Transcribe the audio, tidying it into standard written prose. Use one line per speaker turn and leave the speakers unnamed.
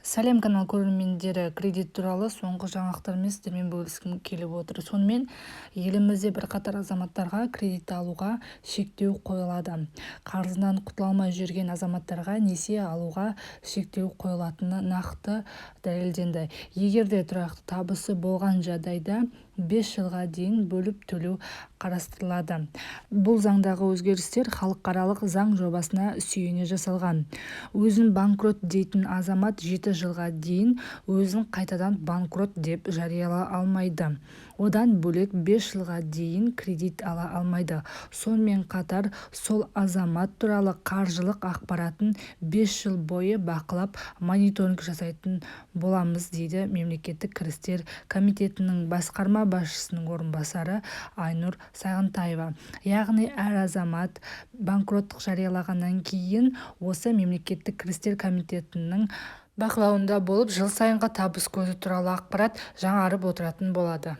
Сәлем канал көрермендері, кредит туралы соңғы жаңалықтармен сіздермен бөліскім келіп отыр. Сонымен елімізде бірқатар азаматтарға кредит алуға шектеу қойылады. Қарызынан құтыла алмай жүрген азаматтарға несие алуға шектеу қойылатыны нақты дәлелденді. Егерде тұрақты табысы болған жағдайда 5 жылға дейін бөліп төлеу қарастырылады. Бұл заңдағы өзгерістер халықаралық заң жобасына сүйене жасалған. Өзін банкрот дейтін азамат 7 жылға дейін өзін қайтадан банкрот деп жарияла алмайды. Одан бөлек 5 жылға дейін кредит ала алмайды. Сонымен қатар сол азамат туралы қаржылық ақпаратын 5 жыл бойы бақылап мониторинг жасайтын боламыз, дейді Мемлекеттік кірістер комитетінің басқарма басшысының орынбасары Айнұр Сағынтаева. Яғни әр азамат банкроттық жариялағаннан кейін осы Мемлекеттік кірістер комитетінің бақылауында болып, жыл сайынғы табыс көзі туралы ақпарат жаңарып отыратын болады.